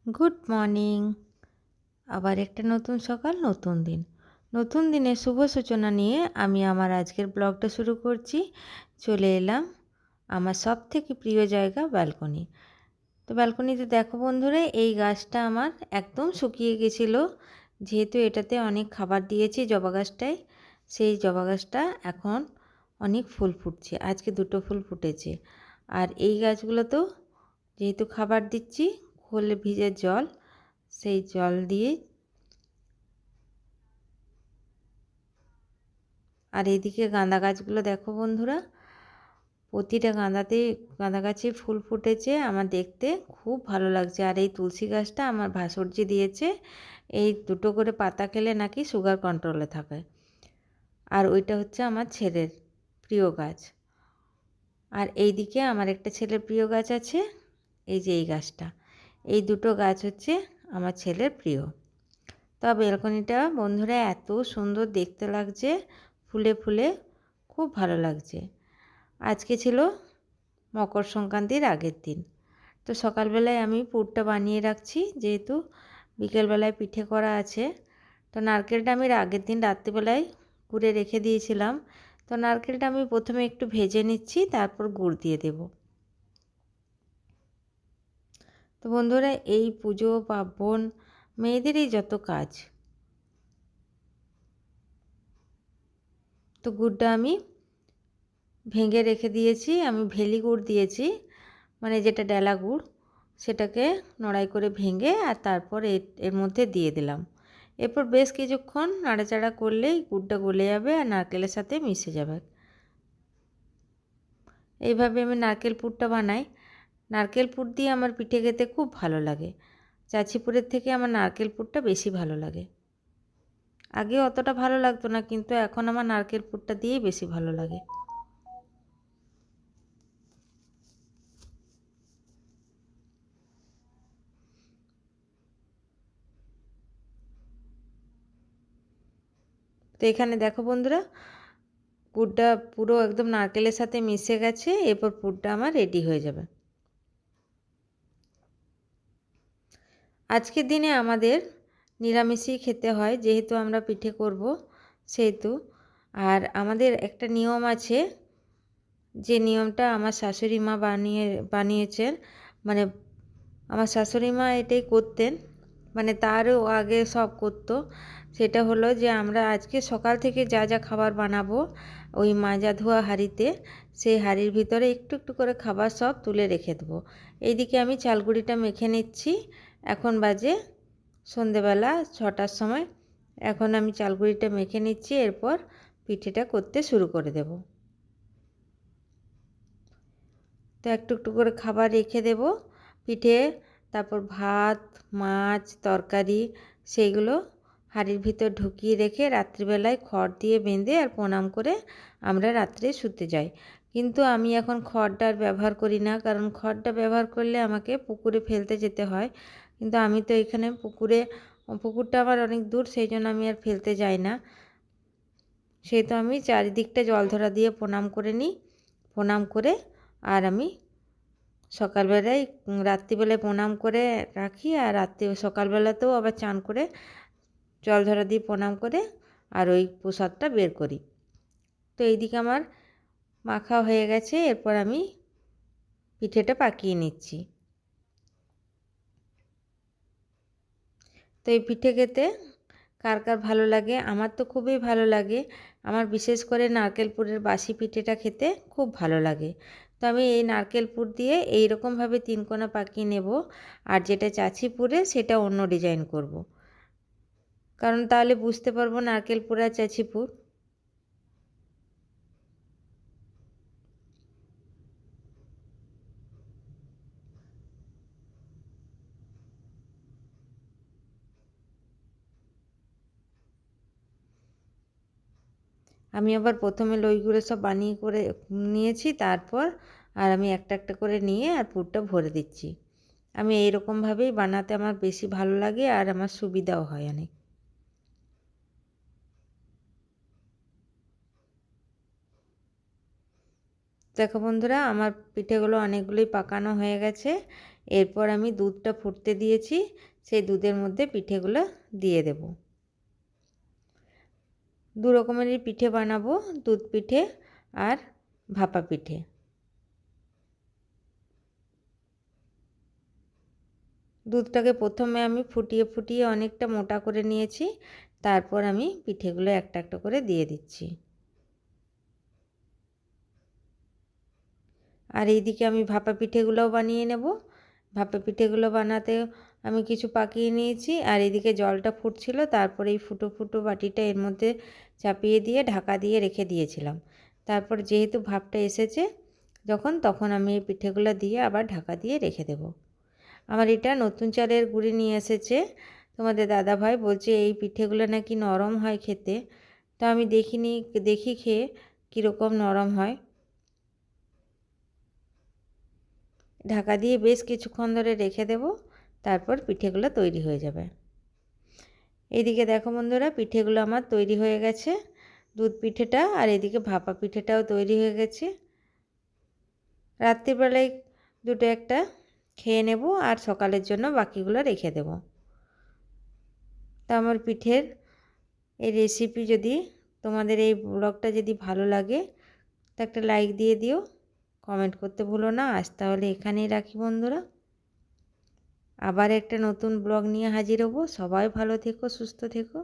Good morning. আবার একটা নতুন সকাল, নতুন দিন। নতুন দিনের শুভ সূচনা নিয়ে আমি আমার আজকের ব্লগটা শুরু করছি। চলে এলাম আমার সবথেকে প্রিয় জায়গা ব্যালকনি। তো ব্যালকনিতে দেখো বন্ধুরা, এই গাছটা আমার একদম শুকিয়ে গেছিলো। যেহেতু এটাতে অনেক খাবার দিয়েছি জবা গাছটায়, সেই জবা গাছটা এখন অনেক ফুল ফুটছে। আজকে দুটো ফুল ফুটেছে। আর এই গাছগুলোতেও যেহেতু খাবার দিচ্ছি, খোলে ভিজে জল, সেই জল দিয়ে। আর এইদিকে গাঁদা গাছগুলো দেখো বন্ধুরা, প্রতিটা গাঁদা গাছে ফুল ফুটেছে। আমার দেখতে খুব ভালো লাগছে। আর এই তুলসী গাছটা আমার ভাসুরজি দিয়েছে। এই দুটো করে পাতা খেলে নাকি সুগার কন্ট্রোলে থাকে। আর ওইটা হচ্ছে আমার ছেলের প্রিয় গাছ। আর এইদিকে আমার একটা ছেলের প্রিয় গাছ আছে, এই যে এই গাছটা। এই দুটো গাছ হচ্ছে আমার ছেলের প্রিয়। তা ব্যালকনিটা বন্ধুরা এত সুন্দর দেখতে লাগছে, ফুলে ফুলে খুব ভালো লাগছে। আজকে ছিল মকর সংক্রান্তির আগের দিন। তো সকালবেলায় আমি পুরটা বানিয়ে রাখছি, যেহেতু বিকেলবেলায় পিঠে করা আছে। তো নারকেলটা আমি আগের দিন রাত্রিবেলায় কুড়ে রেখে দিয়েছিলাম। তো নারকেলটা আমি প্রথমে একটু ভেজে নিচ্ছি, তারপর গুড় দিয়ে দেব। তো বন্ধুরা, এই পুজো পার্বণ মেয়েদেরই যত কাজ। তো গুড়টা আমি ভেঙে রেখে দিয়েছি। আমি ভেলি গুড় দিয়েছি, মানে যেটা ডেলা গুড়, সেটাকে নড়াই করে ভেঙে আর তারপর এর মধ্যে দিয়ে দিলাম। এরপর বেশ কিছুক্ষণ নাড়াচাড়া করলেই গুড়টা গলে যাবে আর নারকেলের সাথে মিশে যাবে। এইভাবে আমি নারকেল পুরটা বানাই। নারকেল পুর দিয়ে আমার পিঠে খেতে খুব ভালো লাগে। চাচি পুরের থেকে আমার নারকেল পুরটা বেশি ভালো লাগে। আগে অতটা ভালো লাগতো না, কিন্তু এখন আমার নারকেল পুরটা দিয়েই বেশি ভালো লাগে। তো এখানে দেখো বন্ধুরা, পুরটা পুরো একদম নারকেলের সাথে মিশে গেছে। এরপর পুরটা আমার রেডি হয়ে যাবে। আজকের দিনে আমাদের নিরামিষই খেতে হয়, যেহেতু আমরা পিঠে করব সেহেতু। আর আমাদের একটা নিয়ম আছে, যে নিয়মটা আমার শাশুড়ি মা বানিয়েছেন। মানে আমার শাশুড়ি মা এটাই করতেন, মানে তারও আগে সব করতো। সেটা হলো যে আমরা আজকে সকাল থেকে যা যা খাবার বানাবো, ওই মাজা ধোয়া হাঁড়িতে, সেই হাঁড়ির ভিতরে একটু একটু করে খাবার সব তুলে রেখে দেবো। এইদিকে আমি চালগুড়িটা মেখে নিচ্ছি। এখন বাজে সন্ধেবেলা 6টার সময়। এখন আমি চালগুড়িটা মেখে নিচ্ছি, এরপর পিঠেটা করতে শুরু করে দেব। তো একটু একটু করে খাবার রেখে দেব পিঠে, তারপর ভাত, মাছ, তরকারি, সেইগুলো হাঁড়ির ভিতর ঢুকিয়ে রেখে রাত্রিবেলায় খড় দিয়ে বেঁধে আর প্রণাম করে আমরা রাত্রে শুতে যাই। কিন্তু আমি এখন খড়টা আর ব্যবহার করি না, কারণ খড়টা ব্যবহার করলে আমাকে পুকুরে ফেলতে যেতে হয়। কিন্তু আমি তো এখানে পুকুরটা আমার অনেক দূর, সেই জন্য আমি আর ফেলতে যাই না। সেহেতু আমি চারিদিকটা জলধরা দিয়ে প্রণাম করে নিই। প্রণাম করে আর আমি সকালবেলায় রাত্রিবেলায় প্রণাম করে রাখি, আর সকালবেলাতেও আবার চান করে জলধরা দিয়ে প্রণাম করে আর ওই প্রসাদটা বের করি। তো এইদিকে আমার মাখা হয়ে গেছে। এরপর আমি পিঠেটা পাকিয়ে নিচ্ছি। তো এই পিঠে খেতে কার কার ভালো লাগে? আমার তো খুবই ভালো লাগে। আমার বিশেষ করে নারকেল পুরের বাসি পিঠেটা খেতে খুব ভালো লাগে। তো আমি এই নারকেল পুর দিয়ে এইরকমভাবে 3 কোনা পাকিয়ে নেব। আর যেটা চাচি পুরে সেটা অন্য ডিজাইন করব, কারণ তাহলে বুঝতে পারবো নারকেল পুর আর চাচি পুর। আমি আবার প্রথমে লইগুলো সব বানিয়ে করে নিয়েছি, তারপর আর আমি একটা একটা করে নিয়ে আর পুরটা ভরে দিচ্ছি। আমি এইরকমভাবেই বানাতে আমার বেশি ভালো লাগে, আর আমার সুবিধাও হয় অনেক। দেখো বন্ধুরা, আমার পিঠেগুলো অনেকগুলোই পাকানো হয়ে গেছে। এরপর আমি দুধটা ফুটতে দিয়েছি, সেই দুধের মধ্যে পিঠেগুলো দিয়ে দেব। দু রকমেরই পিঠে বানাবো, দুধ পিঠে আর ভাপা পিঠে। দুধটাকে প্রথমে আমি ফুটিয়ে ফুটিয়ে অনেকটা মোটা করে নিয়েছি, তারপর আমি পিঠেগুলো একটা একটা করে দিয়ে দিচ্ছি। আর এইদিকে আমি ভাপা পিঠেগুলোও বানিয়ে নেব। ভাপা পিঠেগুলো বানাতে আমি কিছু পাকিয়ে নিয়েছি, আর এদিকে জলটা ফুটছিল, তারপরে এই ফুটো ফুটো বাটিটা এর মধ্যে চাপিয়ে দিয়ে ঢাকা দিয়ে রেখে দিয়েছিলাম। তারপর যেহেতু ভাপটা এসেছে তখন আমি এই পিঠেগুলো দিয়ে আবার ঢাকা দিয়ে রেখে দেব। আমার এটা নতুন চালের গুঁড়ি নিয়ে এসেছে তোমাদের দাদাভাই, বলছে এই পিঠেগুলো নাকি নরম হয় খেতে। তো আমি দেখি খেয়ে কীরকম নরম হয়। ঢাকা দিয়ে বেশ কিছুক্ষণ ধরে রেখে দেব, তারপর পিঠেগুলো তৈরি হয়ে যাবে। এইদিকে দেখো বন্ধুরা, পিঠেগুলো আমার তৈরি হয়ে গেছে, দুধ পিঠেটা আর এদিকে ভাপা পিঠেটাও তৈরি হয়ে গেছে। রাত্রিবেলায় দুটো একটা খেয়ে নেব, আর সকালের জন্য বাকিগুলো রেখে দেব। তা আমার পিঠের এই রেসিপি যদি তোমাদের এই ব্লগটা যদি ভালো লাগে তো একটা লাইক দিয়ে দিও, কমেন্ট করতে ভুলো না। আজ তাহলে এখানেই রাখি বন্ধুরা, আবার একটা নতুন ব্লগ নিয়ে হাজির হব। সবাই ভালো থেকো, সুস্থ থেকো।